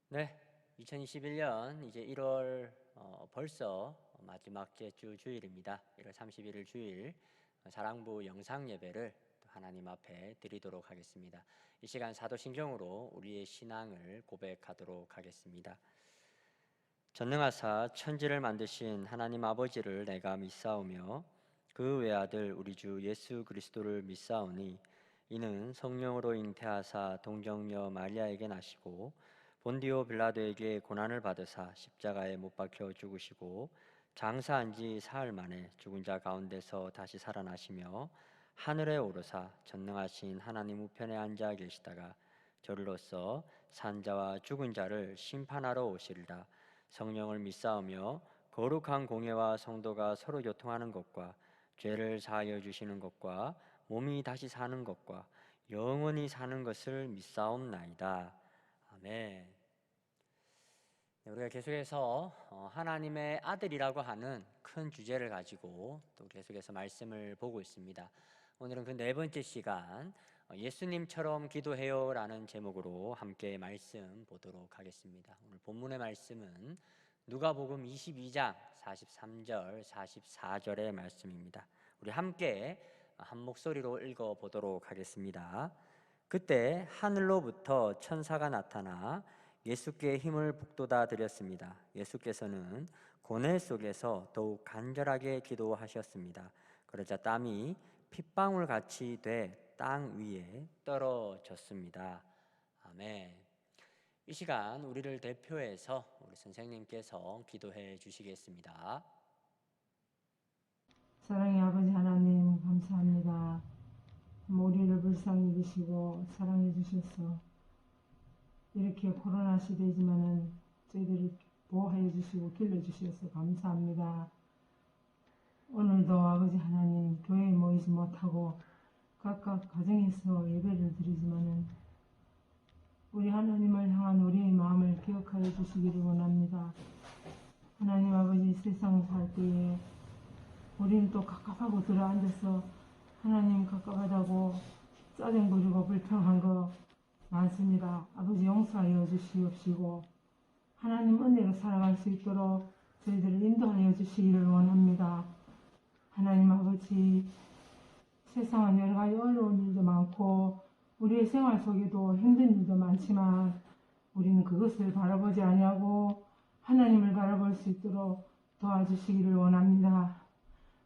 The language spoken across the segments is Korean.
네, 2021년 이제 1월 벌써 마지막 주 주일입니다. 1월 31일 주일 사랑부 영상 예배를 또 하나님 앞에 드리도록 하겠습니다. 이 시간 사도신경으로 우리의 신앙을 고백하도록 하겠습니다. 전능하사 천지를 만드신 하나님 아버지를 내가 믿사오며 그 외아들 우리 주 예수 그리스도를 믿사오니 이는 성령으로 잉태하사 동정녀 마리아에게 나시고 본디오 빌라도에게 고난을 받으사 십자가에 못 박혀 죽으시고 장사한 지 사흘 만에 죽은 자 가운데서 다시 살아나시며 하늘에 오르사 전능하신 하나님 우편에 앉아 계시다가 저리로서 산자와 죽은 자를 심판하러 오시리라. 성령을 믿사오며 거룩한 공예와 성도가 서로 교통하는 것과 죄를 사하여 주시는 것과 몸이 다시 사는 것과 영원히 사는 것을 믿사옵나이다. 아멘. 우리가 계속해서 하나님의 아들이라고 하는 큰 주제를 가지고 또 계속해서 말씀을 보고 있습니다. 오늘은 그 네 번째 시간 예수님처럼 기도해요 라는 제목으로 함께 말씀 보도록 하겠습니다. 오늘 본문의 말씀은 누가복음 22장 43절 44절의 말씀입니다. 우리 함께 한 목소리로 읽어보도록 하겠습니다. 그때 하늘로부터 천사가 나타나 예수께 힘을 북돋아 드렸습니다. 예수께서는 고뇌 속에서 더욱 간절하게 기도하셨습니다. 그러자 땀이 핏방울 같이 돼 땅 위에 떨어졌습니다. 아멘. 이 시간 우리를 대표해서 우리 선생님께서 기도해 주시겠습니다. 사랑의 아버지 하나님 감사합니다. 우리를 불쌍히 여기시고 사랑해 주셔서 이렇게 코로나 시대지만은 저희들을 보호해 주시고 길러 주셔서 감사합니다. 오늘도 아버지 하나님 교회에 모이지 못하고 각각 가정에서 예배를 드리지만은 우리 하나님을 향한 우리의 마음을 기억하여 주시기를 원합니다. 하나님 아버지 세상 살 때에 우리는 또 갑갑하고 들어앉아서 하나님 갑갑하다고 짜증 부리고 불평한 거 많습니다. 아버지 용서하여 주시옵시고 하나님 은혜로 살아갈 수 있도록 저희들을 인도하여 주시기를 원합니다. 하나님 아버지 세상은 여러 가지 어려운 일도 많고 우리의 생활 속에도 힘든 일도 많지만 우리는 그것을 바라보지 아니하고 하나님을 바라볼 수 있도록 도와주시기를 원합니다.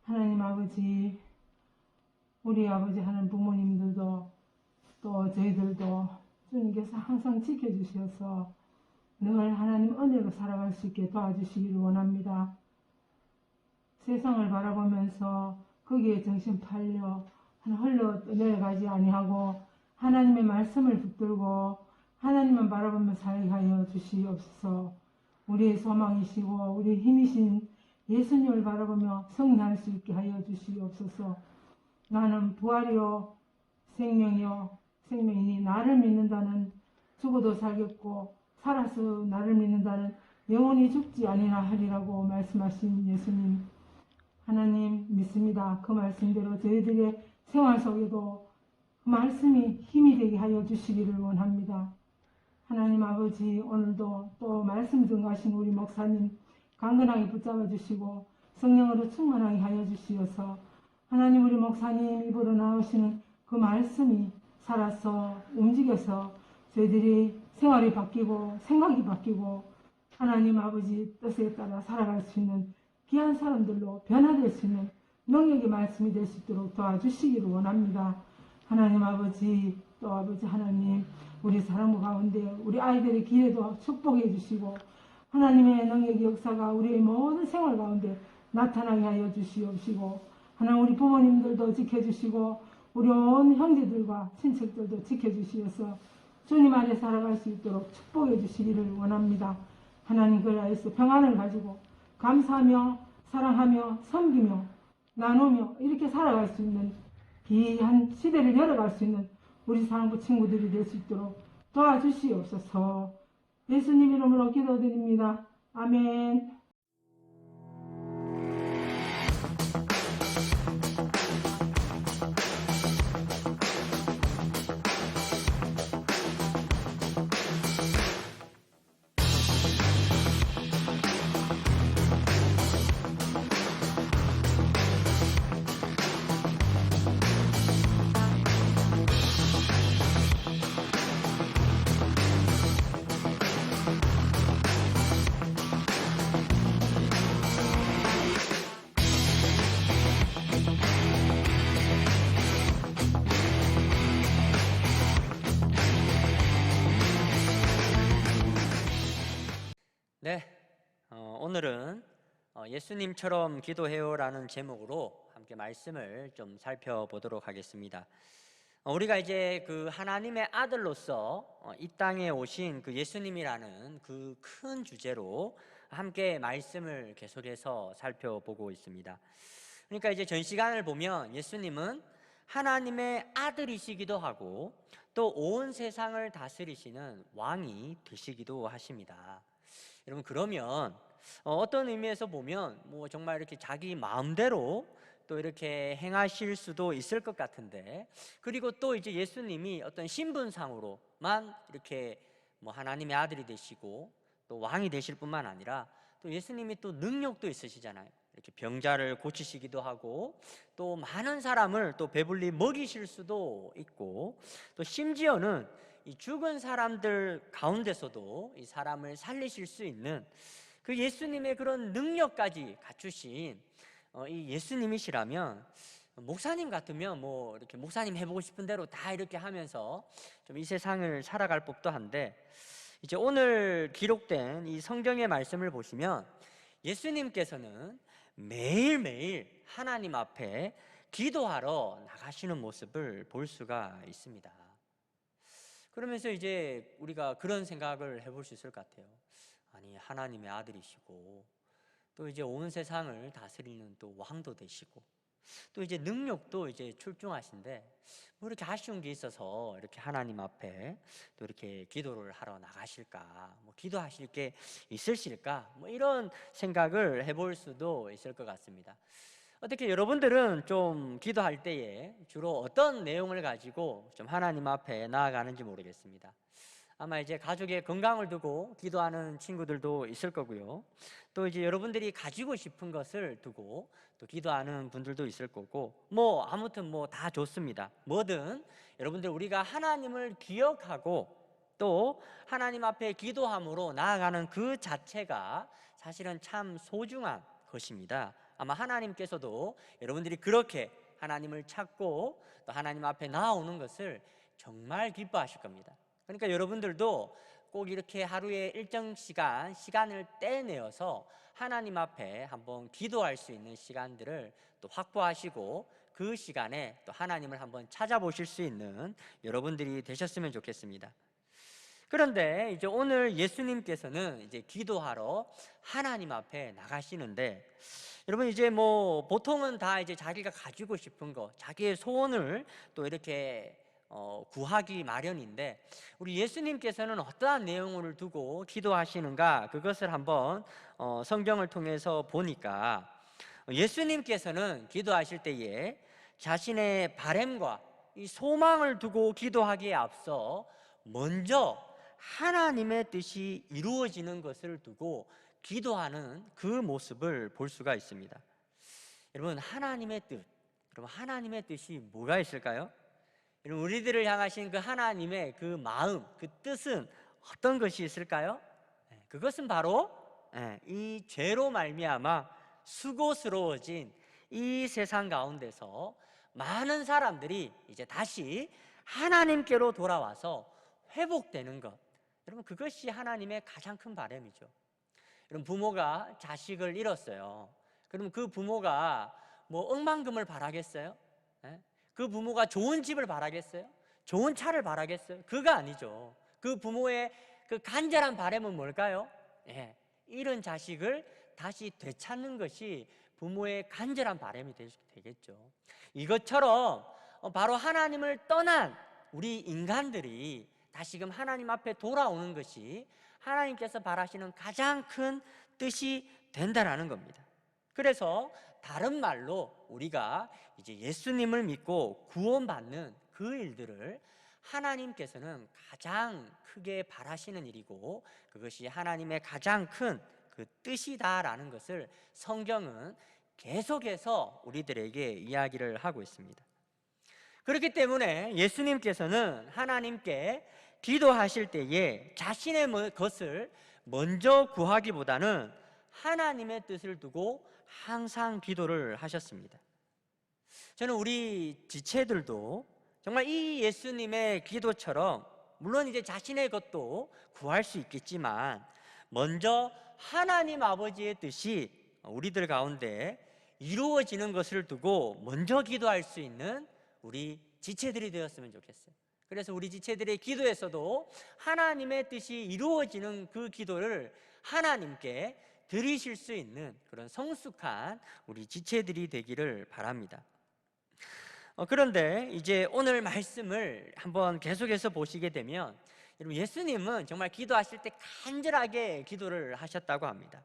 하나님 아버지 우리 아버지 하는 부모님들도 또 저희들도 주님께서 항상 지켜주셔서 늘 하나님 은혜로 살아갈 수 있게 도와주시기를 원합니다. 세상을 바라보면서 거기에 정신 팔려 흘러 내려가지 아니하고 하나님의 말씀을 붙들고 하나님만 바라보며 살게 하여 주시옵소서. 우리의 소망이시고 우리의 힘이신 예수님을 바라보며 승리할 수 있게 하여 주시옵소서. 나는 부활이요 생명이요 생명이니 나를 믿는다는 죽어도 살겠고 살아서 나를 믿는다는 영원히 죽지 아니라 하리라고 말씀하신 예수님 하나님 믿습니다. 그 말씀대로 저희들의 생활 속에도 그 말씀이 힘이 되게 하여 주시기를 원합니다. 하나님 아버지 오늘도 또 말씀 증거하신 우리 목사님 강건하게 붙잡아 주시고 성령으로 충만하게 하여 주시어서 하나님 우리 목사님 입으로 나오시는 그 말씀이 살아서 움직여서 저희들이 생활이 바뀌고 생각이 바뀌고 하나님 아버지 뜻에 따라 살아갈 수 있는 귀한 사람들로 변화될 수 있는 능력의 말씀이 될 수 있도록 도와주시기를 원합니다. 하나님 아버지 또 아버지 하나님 우리 사랑부 가운데 우리 아이들의 길에도 축복해 주시고 하나님의 능력의 역사가 우리의 모든 생활 가운데 나타나게 하여 주시옵시고 하나님 우리 부모님들도 지켜주시고 우리 온 형제들과 친척들도 지켜주시어서 주님 안에 살아갈 수 있도록 축복해 주시기를 원합니다. 하나님 그 안에서 평안을 가지고 감사하며 사랑하며 섬기며 나누며 이렇게 살아갈 수 있는 귀한 시대를 열어갈 수 있는 우리 사랑부 친구들이 될 수 있도록 도와주시옵소서. 예수님 이름으로 기도드립니다. 아멘. 오늘은 예수님처럼 기도해요라는 제목으로 함께 말씀을 좀 살펴보도록 하겠습니다. 우리가 이제 그 하나님의 아들로서 이 땅에 오신 그 예수님이라는 그 큰 주제로 함께 말씀을 계속해서 살펴보고 있습니다. 그러니까 이제 전 시간을 보면 예수님은 하나님의 아들이시기도 하고 또 온 세상을 다스리시는 왕이 되시기도 하십니다. 여러분, 그러면 어떤 의미에서 보면 뭐 정말 이렇게 자기 마음대로 또 이렇게 행하실 수도 있을 것 같은데, 그리고 또 이제 예수님이 어떤 신분상으로만 이렇게 뭐 하나님의 아들이 되시고 또 왕이 되실 뿐만 아니라 또 예수님이 또 능력도 있으시잖아요. 이렇게 병자를 고치시기도 하고 또 많은 사람을 또 배불리 먹이실 수도 있고 또 심지어는 이 죽은 사람들 가운데서도 이 사람을 살리실 수 있는 그 예수님의 그런 능력까지 갖추신 이 예수님이시라면, 목사님 같으면 뭐 이렇게 목사님 해보고 싶은 대로 다 이렇게 하면서 좀 이 세상을 살아갈 법도 한데, 이제 오늘 기록된 이 성경의 말씀을 보시면 예수님께서는 매일매일 하나님 앞에 기도하러 나가시는 모습을 볼 수가 있습니다. 그러면서 이제 우리가 그런 생각을 해볼 수 있을 것 같아요. 아니, 하나님의 아들이시고 또 이제 온 세상을 다스리는 또 왕도 되시고 또 이제 능력도 이제 출중하신데 뭐 이렇게 아쉬운 게 있어서 이렇게 하나님 앞에 또 이렇게 기도를 하러 나가실까, 뭐 기도하실 게 있으실까, 뭐 이런 생각을 해볼 수도 있을 것 같습니다. 어떻게 여러분들은 좀 기도할 때에 주로 어떤 내용을 가지고 좀 하나님 앞에 나아가는지 모르겠습니다. 아마 이제 가족의 건강을 두고 기도하는 친구들도 있을 거고요. 또 이제 여러분들이 가지고 싶은 것을 두고 또 기도하는 분들도 있을 거고, 뭐 아무튼 뭐 다 좋습니다. 뭐든 여러분들, 우리가 하나님을 기억하고 또 하나님 앞에 기도함으로 나아가는 그 자체가 사실은 참 소중한 것입니다. 아마 하나님께서도 여러분들이 그렇게 하나님을 찾고 또 하나님 앞에 나아오는 것을 정말 기뻐하실 겁니다. 그러니까 여러분들도 꼭 이렇게 하루에 일정 시간을 떼내어서 하나님 앞에 한번 기도할 수 있는 시간들을 또 확보하시고 그 시간에 또 하나님을 한번 찾아보실 수 있는 여러분들이 되셨으면 좋겠습니다. 그런데 이제 오늘 예수님께서는 이제 기도하러 하나님 앞에 나가시는데, 여러분 이제 뭐 보통은 다 이제 자기가 가지고 싶은 거, 자기의 소원을 또 이렇게 구하기 마련인데, 우리 예수님께서는 어떠한 내용을 두고 기도하시는가, 그것을 한번 성경을 통해서 보니까 예수님께서는 기도하실 때에 자신의 바램과 이 소망을 두고 기도하기에 앞서 먼저 하나님의 뜻이 이루어지는 것을 두고 기도하는 그 모습을 볼 수가 있습니다. 여러분, 하나님의 뜻, 여러분 하나님의 뜻이 뭐가 있을까요? 여러분, 우리들을 향하신 그 하나님의 그 마음, 그 뜻은 어떤 것이 있을까요? 그것은 바로 이 죄로 말미암아 수고스러워진 이 세상 가운데서 많은 사람들이 이제 다시 하나님께로 돌아와서 회복되는 것, 여러분 그것이 하나님의 가장 큰 바람이죠. 여러분, 부모가 자식을 잃었어요. 그럼 그 부모가 뭐 억만금을 바라겠어요? 그 부모가 좋은 집을 바라겠어요? 좋은 차를 바라겠어요? 그거 아니죠. 그 부모의 그 간절한 바람은 뭘까요? 잃은 자식을 다시 되찾는 것이 부모의 간절한 바람이 되겠죠. 이것처럼 바로 하나님을 떠난 우리 인간들이 다시금 하나님 앞에 돌아오는 것이 하나님께서 바라시는 가장 큰 뜻이 된다라는 겁니다. 그래서 다른 말로 우리가 이제 예수님을 믿고 구원받는 그 일들을 하나님께서는 가장 크게 바라시는 일이고 그것이 하나님의 가장 큰 그 뜻이다라는 것을 성경은 계속해서 우리들에게 이야기를 하고 있습니다. 그렇기 때문에 예수님께서는 하나님께 기도하실 때에 자신의 것을 먼저 구하기보다는 하나님의 뜻을 두고 항상 기도를 하셨습니다. 저는 우리 지체들도 정말 이 예수님의 기도처럼, 물론 이제 자신의 것도 구할 수 있겠지만 먼저 하나님 아버지의 뜻이 우리들 가운데 이루어지는 것을 두고 먼저 기도할 수 있는 우리 지체들이 되었으면 좋겠어요. 그래서 우리 지체들의 기도에서도 하나님의 뜻이 이루어지는 그 기도를 하나님께 드리실 수 있는 그런 성숙한 우리 지체들이 되기를 바랍니다. 그런데 이제 오늘 말씀을 한번 계속해서 보시게 되면 여러분, 예수님은 정말 기도하실 때 간절하게 기도를 하셨다고 합니다.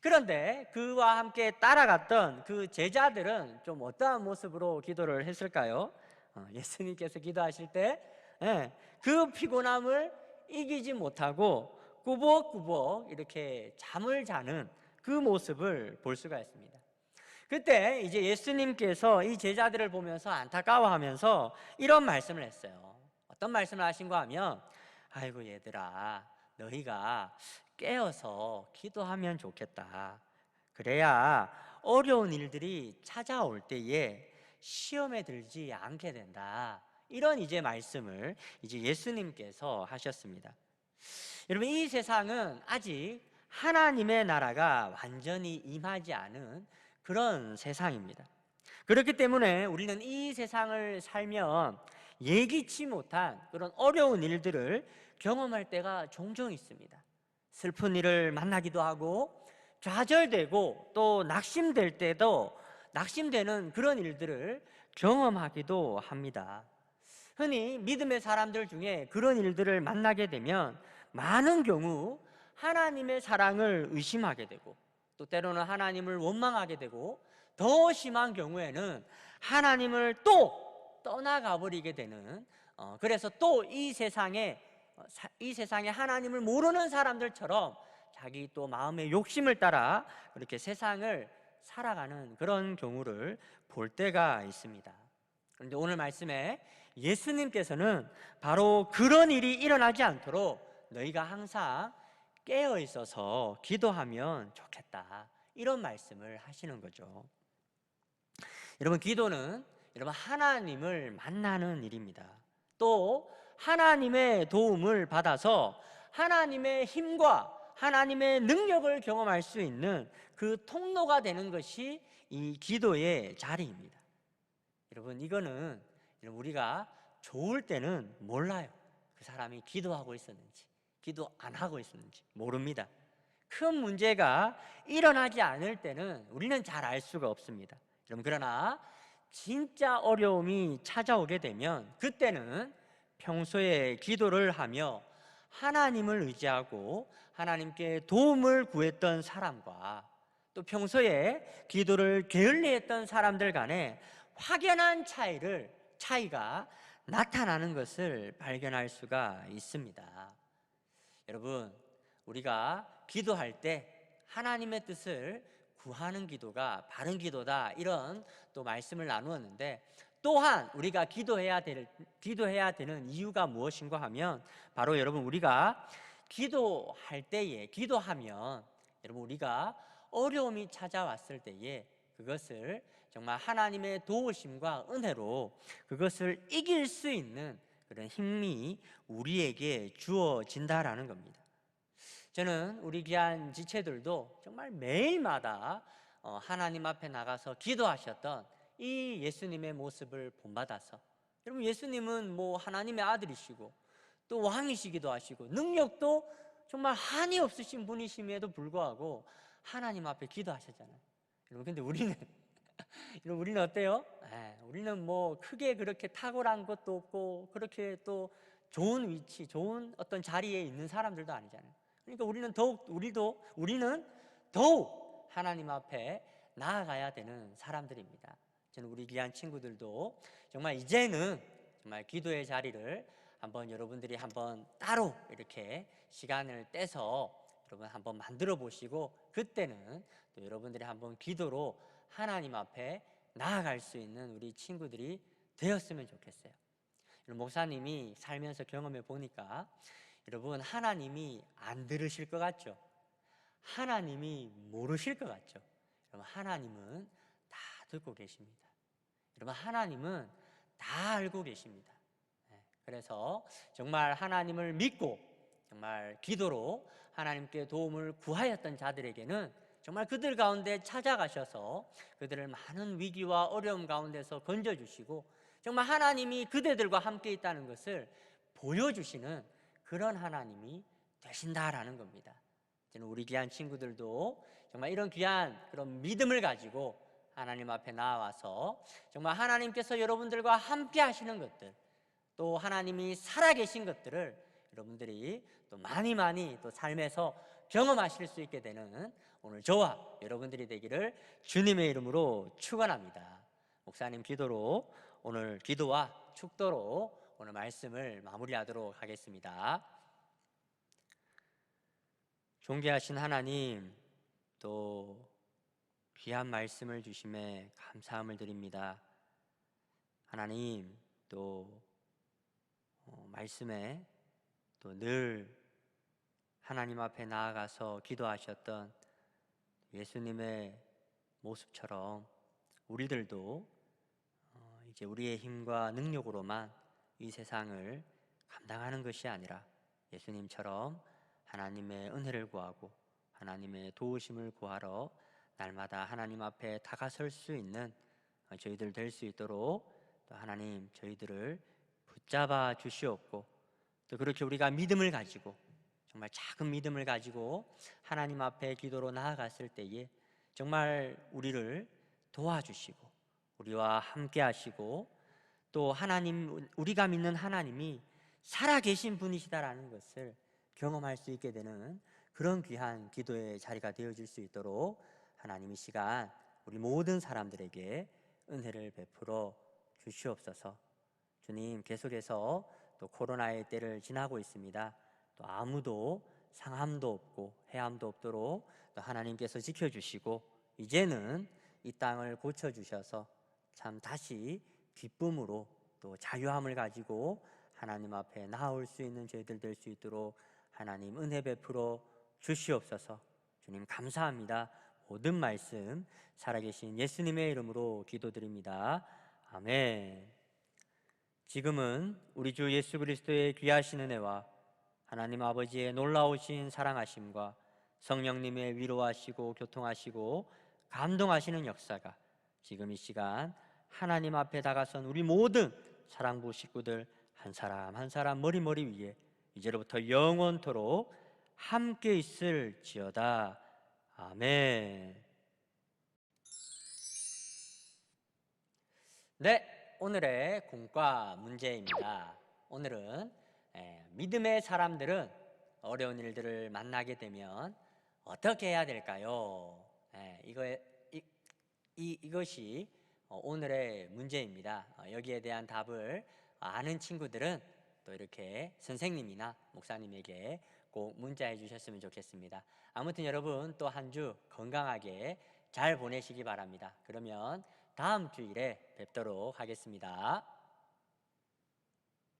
그런데 그와 함께 따라갔던 그 제자들은 좀 어떠한 모습으로 기도를 했을까요? 예수님께서 기도하실 때 그 피곤함을 이기지 못하고 꾸벅꾸벅 이렇게 잠을 자는 그 모습을 볼 수가 있습니다. 그때 이제 예수님께서 이 제자들을 보면서 안타까워하면서 이런 말씀을 했어요. 어떤 말씀을 하신가 하면, 아이고 얘들아, 너희가 깨어서 기도하면 좋겠다. 그래야 어려운 일들이 찾아올 때에 시험에 들지 않게 된다. 이런 이제 말씀을 이제 예수님께서 하셨습니다. 여러분, 이 세상은 아직 하나님의 나라가 완전히 임하지 않은 그런 세상입니다. 그렇기 때문에 우리는 이 세상을 살면 예기치 못한 그런 어려운 일들을 경험할 때가 종종 있습니다. 슬픈 일을 만나기도 하고 좌절되고 또 낙심될 때도 낙심되는 그런 일들을 경험하기도 합니다. 흔히 믿음의 사람들 중에 그런 일들을 만나게 되면 많은 경우 하나님의 사랑을 의심하게 되고 또 때로는 하나님을 원망하게 되고 더 심한 경우에는 하나님을 또 떠나가 버리게 되는 그래서 또 이 세상에 하나님을 모르는 사람들처럼 자기 또 마음의 욕심을 따라 그렇게 세상을 살아가는 그런 경우를 볼 때가 있습니다. 그런데 오늘 말씀에 예수님께서는 바로 그런 일이 일어나지 않도록 너희가 항상 깨어 있어서 기도하면 좋겠다, 이런 말씀을 하시는 거죠. 여러분, 기도는 여러분 하나님을 만나는 일입니다. 또 하나님의 도움을 받아서 하나님의 힘과 하나님의 능력을 경험할 수 있는 그 통로가 되는 것이 이 기도의 자리입니다. 여러분, 이거는 우리가 좋을 때는 몰라요. 그 사람이 기도하고 있었는지 기도 안 하고 있었는지 모릅니다. 큰 문제가 일어나지 않을 때는 우리는 잘 알 수가 없습니다. 그러나 진짜 어려움이 찾아오게 되면 그때는 평소에 기도를 하며 하나님을 의지하고 하나님께 도움을 구했던 사람과 또 평소에 기도를 게을리했던 사람들 간에 확연한 차이가 나타나는 것을 발견할 수가 있습니다. 여러분, 우리가 기도할 때 하나님의 뜻을 구하는 기도가 바른 기도다, 이런 또 말씀을 나누었는데, 또한 우리가 기도해야 되는 이유가 무엇인가 하면 바로 여러분, 우리가 기도할 때에 기도하면 여러분, 우리가 어려움이 찾아왔을 때에 그것을 정말 하나님의 도우심과 은혜로 그것을 이길 수 있는 그런 힘이 우리에게 주어진다라는 겁니다. 저는 우리 귀한 지체들도 정말 매일마다 하나님 앞에 나가서 기도하셨던 이 예수님의 모습을 본받아서, 여러분, 예수님은 뭐 하나님의 아들이시고 또 왕이시기도 하시고 능력도 정말 한이 없으신 분이심에도 불구하고 하나님 앞에 기도하셨잖아요. 여러분, 근데 우리는 어때요? 우리는 뭐 크게 그렇게 탁월한 것도 없고 그렇게 또 좋은 위치, 좋은 어떤 자리에 있는 사람들도 아니잖아요. 그러니까 우리는 더욱 하나님 앞에 나아가야 되는 사람들입니다. 저는 우리 귀한 친구들도 정말 이제는 정말 기도의 자리를 여러분들이 한번 따로 이렇게 시간을 떼서 여러분 한번 만들어 보시고, 그때는 또 여러분들이 한번 기도로 하나님 앞에 나아갈 수 있는 우리 친구들이 되었으면 좋겠어요. 목사님이 살면서 경험해 보니까 여러분, 하나님이 안 들으실 것 같죠? 하나님이 모르실 것 같죠? 여러분, 하나님은 다 듣고 계십니다. 여러분, 하나님은 다 알고 계십니다. 그래서 정말 하나님을 믿고 정말 기도로 하나님께 도움을 구하였던 자들에게는 정말 그들 가운데 찾아가셔서 그들을 많은 위기와 어려움 가운데서 건져주시고 정말 하나님이 그대들과 함께 있다는 것을 보여주시는 그런 하나님이 되신다라는 겁니다. 저는 우리 귀한 친구들도 정말 이런 귀한 그런 믿음을 가지고 하나님 앞에 나와서 정말 하나님께서 여러분들과 함께 하시는 것들, 또 하나님이 살아계신 것들을 여러분들이 또 많이 또 삶에서 경험하실 수 있게 되는 오늘 저와 여러분들이 되기를 주님의 이름으로 축원합니다. 목사님 기도로 오늘 기도와 축도로 오늘 말씀을 마무리하도록 하겠습니다. 존귀하신 하나님, 또 귀한 말씀을 주심에 감사함을 드립니다. 하나님, 또 말씀에 또 늘 하나님 앞에 나아가서 기도하셨던 예수님의 모습처럼 우리들도 이제 우리의 힘과 능력으로만 이 세상을 감당하는 것이 아니라 예수님처럼 하나님의 은혜를 구하고 하나님의 도우심을 구하러 날마다 하나님 앞에 다가설 수 있는 저희들 될 수 있도록 또 하나님 저희들을 붙잡아 주시옵고, 또 그렇게 우리가 믿음을 가지고 정말 작은 믿음을 가지고 하나님 앞에 기도로 나아갔을 때에 정말 우리를 도와주시고 우리와 함께 하시고, 또 하나님, 우리가 믿는 하나님이 살아계신 분이시다라는 것을 경험할 수 있게 되는 그런 귀한 기도의 자리가 되어질 수 있도록 하나님 이 시간 우리 모든 사람들에게 은혜를 베풀어 주시옵소서. 주님, 계속해서 또 코로나의 때를 지나고 있습니다. 또 아무도 상함도 없고 해함도 없도록 또 하나님께서 지켜주시고 이제는 이 땅을 고쳐주셔서 참 다시 기쁨으로 또 자유함을 가지고 하나님 앞에 나올 수 있는 저희들 될 수 있도록 하나님 은혜 베풀어 주시옵소서. 주님 감사합니다. 모든 말씀 살아계신 예수님의 이름으로 기도드립니다. 아멘. 지금은 우리 주 예수 그리스도의 귀하신 은혜와 하나님 아버지의 놀라우신 사랑하심과 성령님의 위로하시고 교통하시고 감동하시는 역사가 지금 이 시간 하나님 앞에 다가선 우리 모든 사랑부 식구들 한 사람 한 사람 머리 위에 이제로부터 영원토록 함께 있을지어다. 아멘. 네, 오늘의 공과 문제입니다. 오늘은 믿음의 사람들은 어려운 일들을 만나게 되면 어떻게 해야 될까요? 이것이 오늘의 문제입니다. 여기에 대한 답을 아는 친구들은 또 이렇게 선생님이나 목사님에게 꼭 문자해 주셨으면 좋겠습니다. 아무튼 여러분 또 한 주 건강하게 잘 보내시기 바랍니다. 그러면 다음 주일에 뵙도록 하겠습니다.